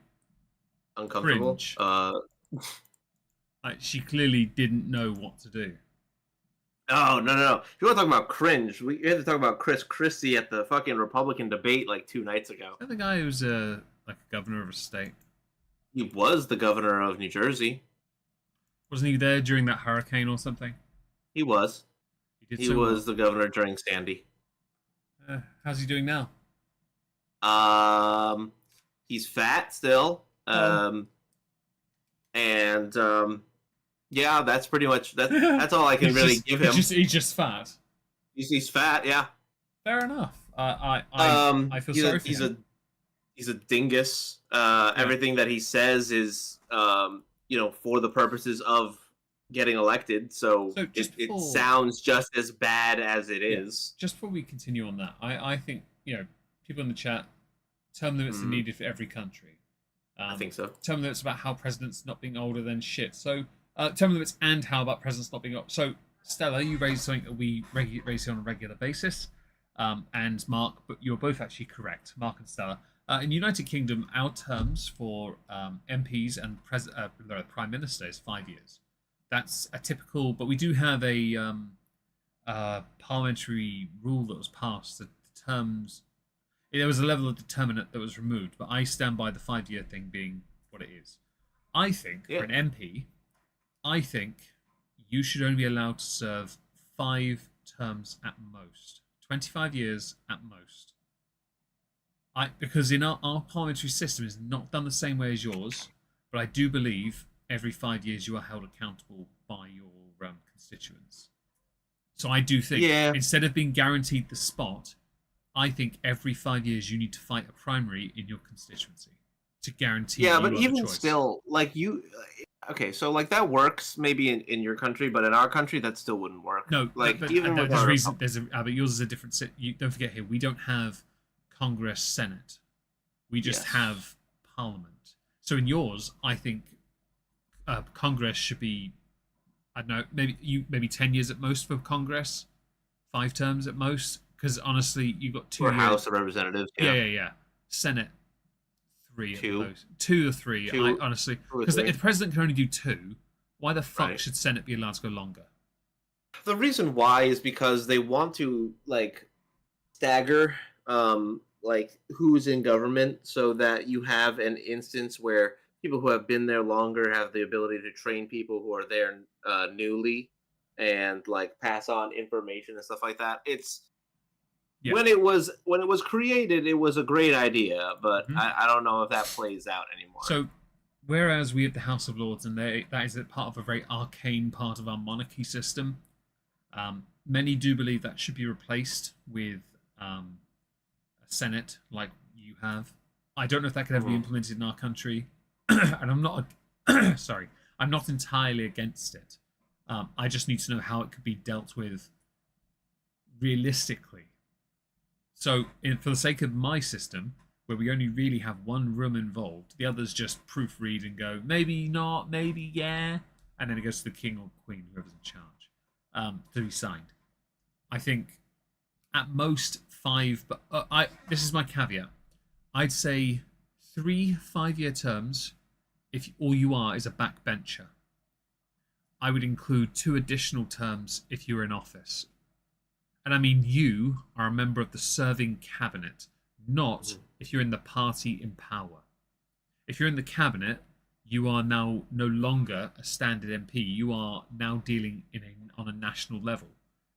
Uncomfortable. cringe. Like she clearly didn't know what to do. Oh no! If you want to talk about cringe, we had to talk about Chris Christie at the fucking Republican debate like 2 nights ago. Is that the guy who was like a governor of a state? He was the governor of New Jersey. Wasn't he there during that hurricane or something? He was. He was the governor during Sandy. How's he doing now? He's fat still. Yeah, that's pretty much that's all I can really give him. He's just fat. He's fat, yeah. Fair enough. I feel sorry for him. He's a dingus. Everything that he says is for the purposes of getting elected. So it sounds just as bad as it is. Just before we continue on that, I think people in the chat, term limits are needed for every country. I think so. Term limits about how presidents not being older than shit. So term limits and how about presidents not being older. So Stella, you raised something that we raise on a regular basis. And Mark, but you're both actually correct, Mark and Stella. In the United Kingdom, our terms for MPs and Prime Minister is 5 years. That's a typical, but we do have a parliamentary rule that was passed that terms. There was a level of determinant that was removed, but I stand by the 5-year thing being what it is. I think for an MP, I think you should only be allowed to serve 5 terms at most. 25 years at most. Because in our parliamentary system is not done the same way as yours, but I do believe every 5 years you are held accountable by your constituents. So I do think instead of being guaranteed the spot, I think every 5 years you need to fight a primary in your constituency to guarantee. Yeah, but even still, okay, so like that works maybe in your country, but in our country that still wouldn't work. No, like even with there's a reason. But yours is a different. You don't forget here, we don't have Congress, Senate. We just have Parliament. So in yours, I think Congress should be, I don't know, maybe 10 years at most for Congress, 5 terms at most. Because honestly, you've got 2 or years. House of Representatives. Yeah. Senate, 3 at most. 2 or 3. Honestly, because if the president can only do 2, why the fuck should Senate be allowed to go longer? The reason why is because they want to stagger who's in government, so that you have an instance where people who have been there longer have the ability to train people who are there newly and pass on information and stuff like that. When it was created, it was a great idea, but I don't know if that plays out anymore. So, whereas we have the House of Lords, and that is a part of a very arcane part of our monarchy system, many do believe that should be replaced with a Senate like you have. I don't know if that could ever be implemented in our country, and I'm not I'm not entirely against it. I just need to know how it could be dealt with realistically. So, for the sake of my system, where we only really have one room involved, the others just proofread and go, maybe not, maybe yeah, and then it goes to the king or queen, whoever's in charge, to be signed. I think at most 5, but this is my caveat. I'd say 3 5-year terms if all you are is a backbencher. I would include 2 additional terms if you're in office. And I mean, you are a member of the serving cabinet, not if you're in the party in power. If you're in the cabinet, you are now no longer a standard MP. You are now dealing on a national level.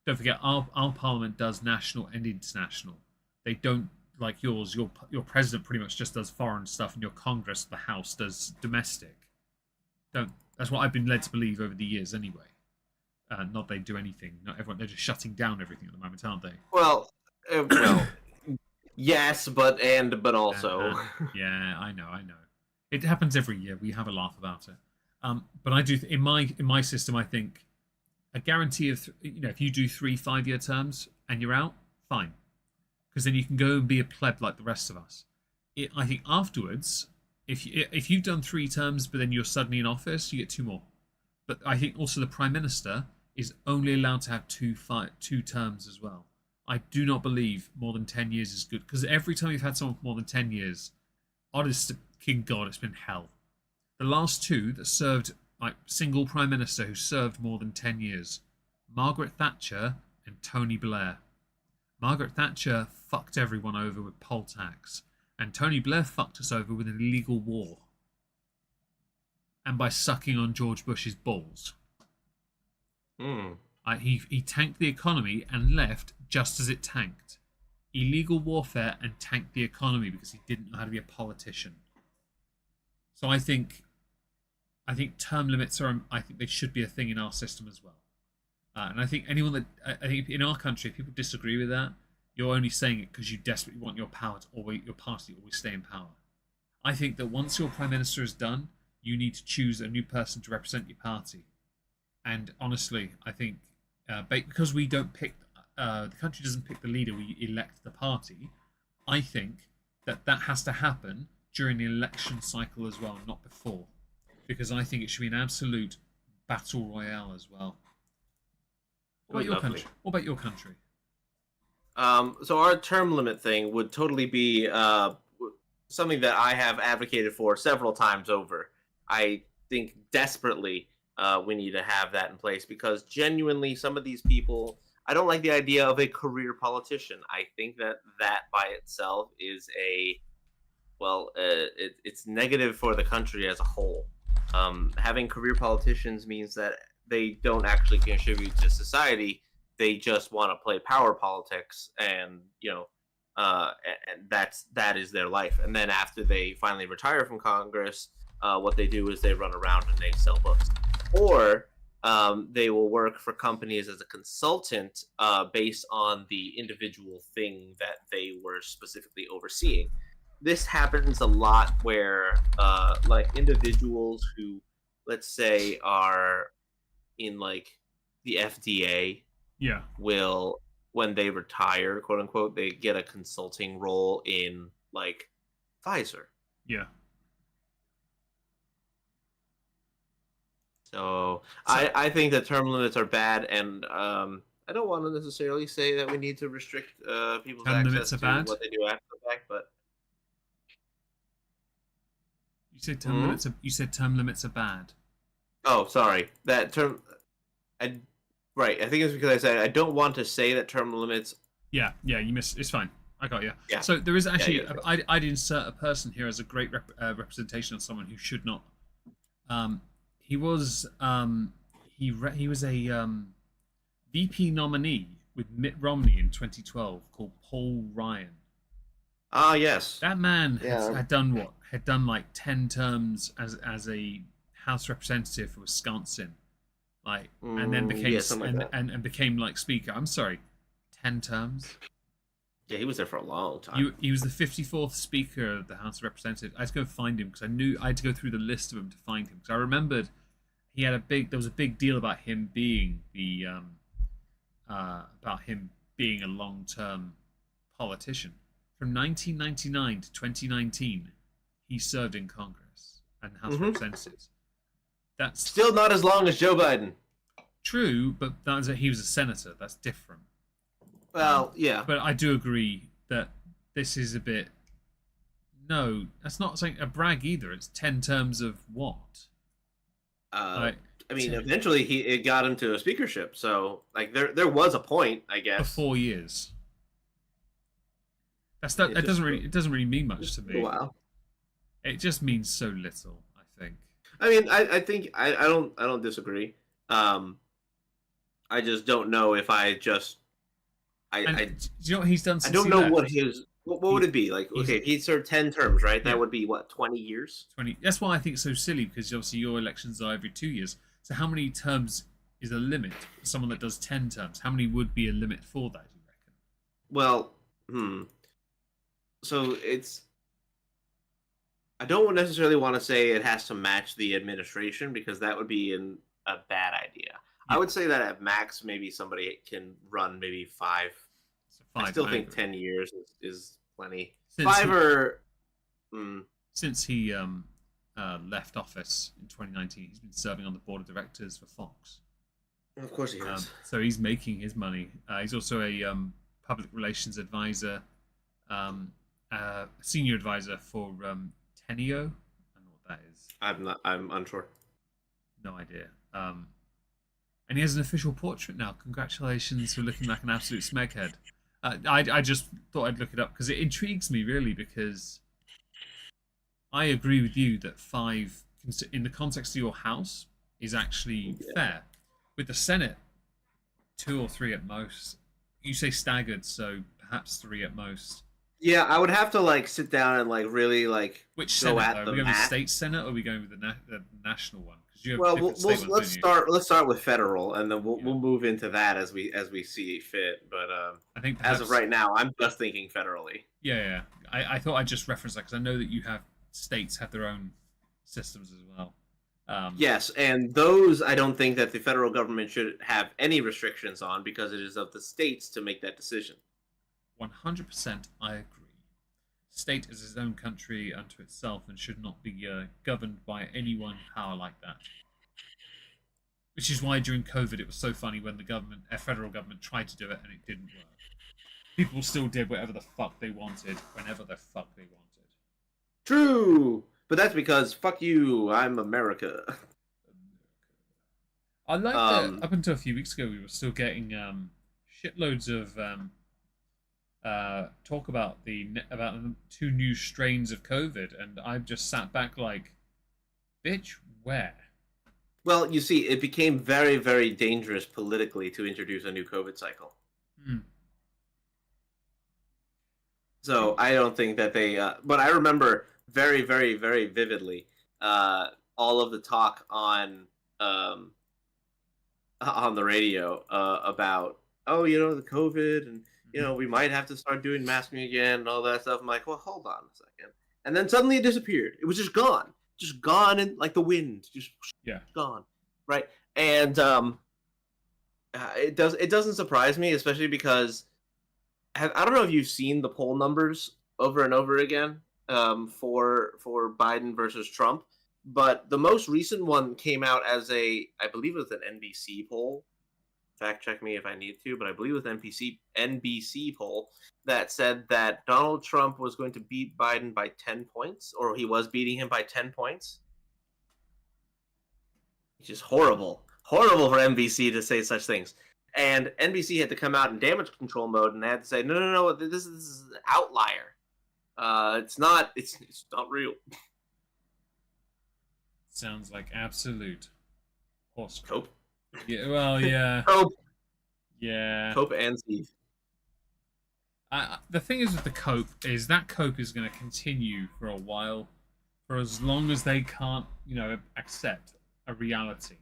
Don't forget, our parliament does national and international. They don't, like yours, your president pretty much just does foreign stuff, and your Congress, the House, does domestic. don't. That's what I've been led to believe over the years, anyway. Not they do anything. Not everyone. They're just shutting down everything at the moment, aren't they? Well, yes, but also. Yeah, I know. It happens every year. We have a laugh about it. But I do in my system. I think a guarantee of if you do 3 5-year terms and you're out, fine, because then you can go and be a pleb like the rest of us. I think afterwards, if you've done 3 terms but then you're suddenly in office, you get 2 more. But I think also the Prime Minister is only allowed to have 2 terms as well. I do not believe more than 10 years is good, because every time you've had someone for more than 10 years, honest to King God, it's been hell. The last 2 that served, like single Prime Minister who served more than 10 years, Margaret Thatcher and Tony Blair. Margaret Thatcher fucked everyone over with poll tax, and Tony Blair fucked us over with an illegal war. And by sucking on George Bush's balls. He tanked the economy and left just as it tanked. Illegal warfare and tanked the economy because he didn't know how to be a politician. So I think term limits I think they should be a thing in our system as well. And I think I think in our country, if people disagree with that, you're only saying it because you desperately want your party to always stay in power. I think that once your Prime Minister is done, you need to choose a new person to represent your party. And honestly, I think because we don't pick, the country doesn't pick the leader, we elect the party. I think that has to happen during the election cycle as well, not before, because I think it should be an absolute battle royale as well. What about your country? So our term limit thing would totally be something that I have advocated for several times over. I think desperately we need to have that in place, because genuinely some of these people, I don't like the idea of a career politician. I think that by itself is it's negative for the country as a whole. Having career politicians means that they don't actually contribute to society. They just want to play power politics, and and that is their life. And then after they finally retire from Congress, what they do is they run around and they sell books, or they will work for companies as a consultant based on the individual thing that they were specifically overseeing. This happens a lot where like individuals who, let's say, are in like the FDA, will, when they retire, quote unquote, they get a consulting role in like Pfizer. Yeah. So I think that term limits are bad, and I don't want to necessarily say that we need to restrict people's access to what they do after the fact, but you said term limits. You said term limits are bad. Oh, sorry. That term. Right. I think it's because I said I don't want to say that term limits. Yeah. You missed. It's fine. I got you. Yeah. So there is actually. Yeah. I'd insert a person here as a great representation of someone who should not. He was he was a VP nominee with Mitt Romney in 2012 called Paul Ryan. Ah, yes. That man had done what? Had done like 10 terms as a House representative for Wisconsin, like, and then became and became like Speaker. I'm sorry, 10 terms. Yeah, he was there for a long time. He was the 54th Speaker of the House of Representatives. I had to go find him because I knew I had to go through the list of them to find him, because I remembered there was a big deal about him being a long-term politician. From 1999 to 2019, he served in Congress and the House of Representatives. That's still not as long as Joe Biden. True, but he was a senator. That's different. Well, yeah. But I do agree that this is a bit... No, that's not saying a brag either. It's 10 terms of what? Eventually it got him to a speakership. So, like, there was a point, I guess. For 4 years. It doesn't really mean much to me. Wow. It just means so little, I think. I mean, I think I don't disagree. I just don't know if I just. Do you know what he's done? I don't know what his What would it be? Like, okay, he served 10 terms, right? Yeah. That would be, what, 20 years? 20. That's why I think it's so silly, because obviously your elections are every 2 years. So how many terms is a limit for someone that does 10 terms? How many would be a limit for that, do you reckon? Well, so I don't necessarily want to say it has to match the administration because that would be a bad idea. Yeah. I would say that at max, maybe somebody can run maybe 5. So 5. I still think 10 years is plenty. Since he left office in 2019, he's been serving on the board of directors for Fox. Of course he is. So he's making his money. He's also a public relations advisor, senior advisor for Tenio. I don't know what that is. I'm unsure. No idea. And he has an official portrait now. Congratulations for looking like an absolute smeghead. I just thought I'd look it up because it intrigues me really, because I agree with you that 5, in the context of your house, is actually fair. With the Senate, 2 or 3 at most. You say staggered, so perhaps 3 at most. Yeah, I would have to like sit down and like really like which Senate? Are we going with the state Senate, or are we going with the national one? Let's start with federal, and then we'll move into that as we see fit. But I think as of right now, I'm just thinking federally. Yeah. I thought I'd just reference that because I know that you have states have their own systems as well. Yes, and those I don't think that the federal government should have any restrictions on because it is of the states to make that decision. 100%, I agree. State is its own country unto itself and should not be governed by any one power like that. Which is why during COVID it was so funny when the federal government tried to do it and it didn't work. People still did whatever the fuck they wanted, whenever the fuck they wanted. True! But that's because, fuck you, I'm America. I like that up until a few weeks ago we were still getting shitloads of talk about the 2 new strains of COVID, and I've just sat back like, bitch, where? Well, you see, it became very, very dangerous politically to introduce a new COVID cycle. So I don't think that they... but I remember very, very, very vividly all of the talk on the radio about, the COVID, and we might have to start doing masking again and all that stuff. I'm like, well, hold on a second. And then suddenly it disappeared. It was just gone. Just gone in like the wind. Just gone. Right? And it doesn't surprise me, especially because I don't know if you've seen the poll numbers over and over again for Biden versus Trump, but the most recent one came out as I believe it was an NBC poll. Fact check me if I need to, but I believe it was an NBC poll that said that Donald Trump was going to beat Biden by 10 points, or he was beating him by 10 points. Which is horrible. Horrible for NBC to say such things. And NBC had to come out in damage control mode, and they had to say, no, this is an outlier. It's not real. Sounds like absolute horse cope. Yeah, well, yeah. Cope. Yeah. Cope and Steve. The thing is with the cope is that cope is going to continue for a while, for as long as they can't, accept a reality.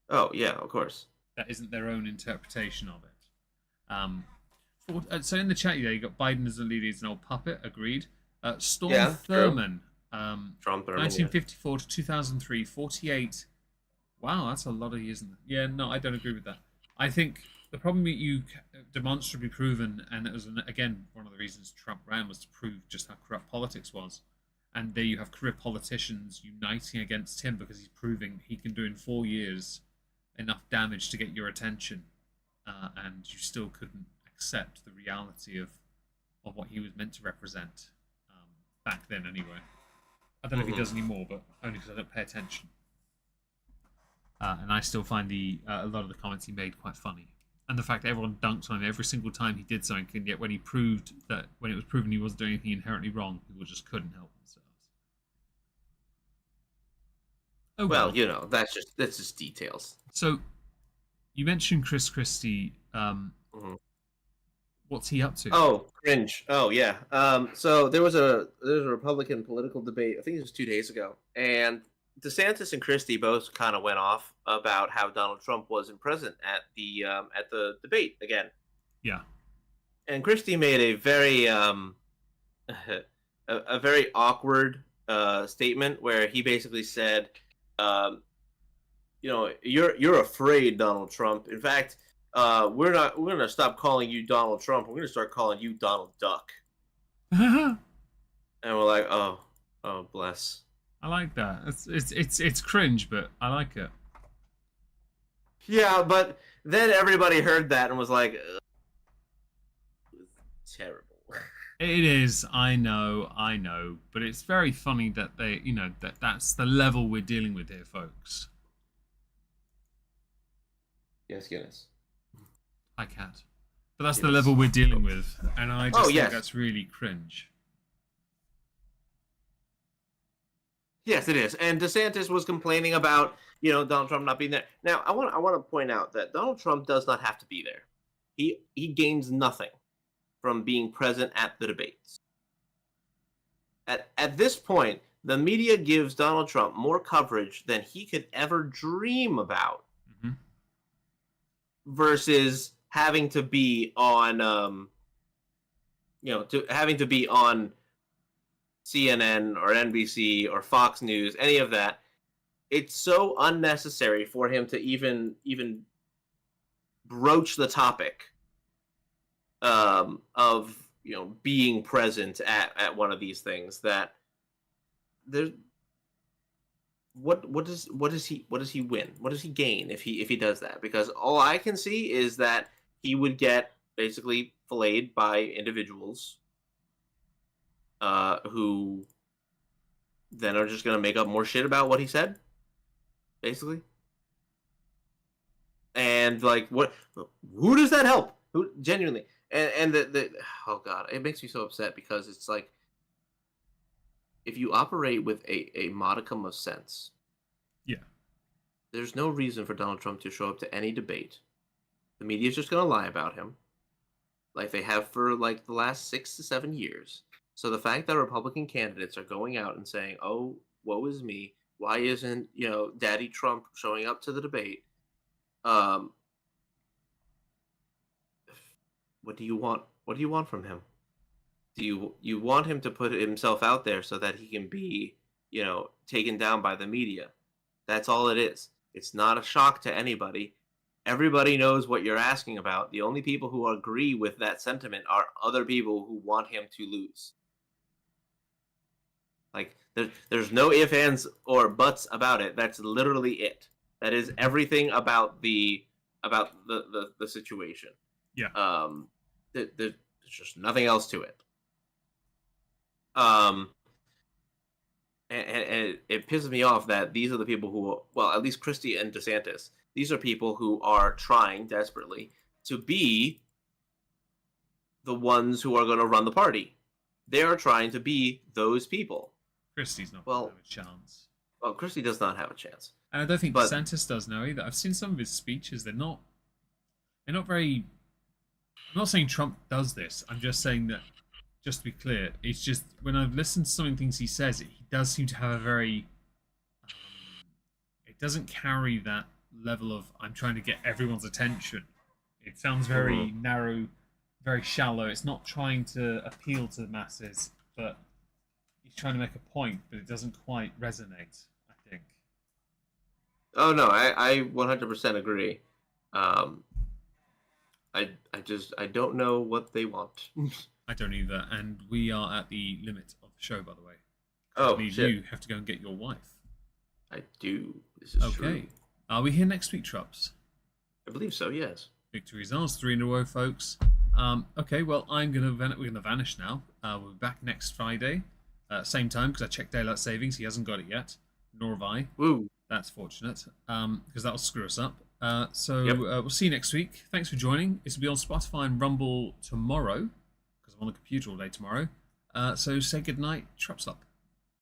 Oh, yeah, of course. That isn't their own interpretation of it. So in the chat, you got Biden as a leader, he's an old puppet, agreed. Storm Thurman, Trump Thurman, 1954 to 2003, 48. Wow, that's a lot of years. Yeah, no, I don't agree with that. I think the problem that you demonstrably proven, and it was, again, one of the reasons Trump ran was to prove just how corrupt politics was. And there you have career politicians uniting against him because he's proving he can do in 4 years enough damage to get your attention. And you still couldn't accept the reality of what he was meant to represent back then anyway. I don't know if he does anymore, but only because I don't pay attention. And I still find a lot of the comments he made quite funny. And the fact that everyone dunked on him every single time he did something, and yet when it was proven he wasn't doing anything inherently wrong, people just couldn't help themselves. Oh, well, that's just details. So, you mentioned Chris Christie. What's he up to? Oh, cringe. Oh, yeah. So there was a Republican political debate. I think it was 2 days ago, and DeSantis and Christie both kind of went off about how Donald Trump wasn't present at the debate again. Yeah. And Christie made a very a very awkward statement where he basically said, um, you're afraid, Donald Trump. In fact, we're gonna stop calling you Donald Trump. We're gonna start calling you Donald Duck. And we're like, oh, bless. I like that. It's cringe, but I like it. Yeah, but then everybody heard that and was like, terrible. It is. I know, but it's very funny that that's the level we're dealing with here, folks. Yes, Guinness. I can't. But that's the level we're dealing with, and I just think that's really cringe. Yes, it is. And DeSantis was complaining about, Donald Trump not being there. Now, I want to point out that Donald Trump does not have to be there. He gains nothing from being present at the debates. At this point, the media gives Donald Trump more coverage than he could ever dream about. Mm-hmm. Versus having to be on having to be on CNN or NBC or Fox News, any of that. It's so unnecessary for him to even broach the topic of being present at one of these things that there's what does he win? What does he gain if he does that? Because all I can see is that he would get basically filleted by individuals who then are just going to make up more shit about what he said, basically. And like, who does that help? Who genuinely? And the oh god, it makes me so upset because it's like, if you operate with a modicum of sense, yeah, there's no reason for Donald Trump to show up to any debate. The media's just going to lie about him, like they have for like the last 6 to 7 years. So the fact that Republican candidates are going out and saying, "Oh, woe is me. Why isn't Daddy Trump showing up to the debate?" What do you want? What do you want from him? Do you want him to put himself out there so that he can be, taken down by the media? That's all it is. It's not a shock to anybody. Everybody knows what you're asking about. The only people who agree with that sentiment are other people who want him to lose. Like, there's no ifs, ands, or buts about it. That's literally it. That is everything about the situation. Yeah. There's just nothing else to it. And it pisses me off that these are the people who, well, at least Christie and DeSantis, these are people who are trying desperately to be the ones who are going to run the party. They are trying to be those people. Christie's not going to have a chance. Well, Christie does not have a chance. And I don't think DeSantis does now either. I've seen some of his speeches. They're not very... I'm not saying Trump does this. I'm just saying that, just to be clear, it's just when I've listened to some of the things he says, he does seem to have a very... it doesn't carry that level of, I'm trying to get everyone's attention. It sounds very narrow, very shallow. It's not trying to appeal to the masses, but he's trying to make a point, but it doesn't quite resonate, I think. Oh, no, I 100% agree. I don't know what they want. I don't either, and we are at the limit of the show, by the way. Oh, shit. You have to go and get your wife. I do. This is true. Okay. Are we here next week, Trups? I believe so, yes. Victory's ours, 3 in a row, folks. Okay, well, we're gonna vanish now. We'll be back next Friday, same time, because I checked daylight savings. He hasn't got it yet, nor have I. Woo. That's fortunate, because that'll screw us up. We'll see you next week. Thanks for joining. This will be on Spotify and Rumble tomorrow, because I'm on the computer all day tomorrow. So say goodnight, TrupsLP.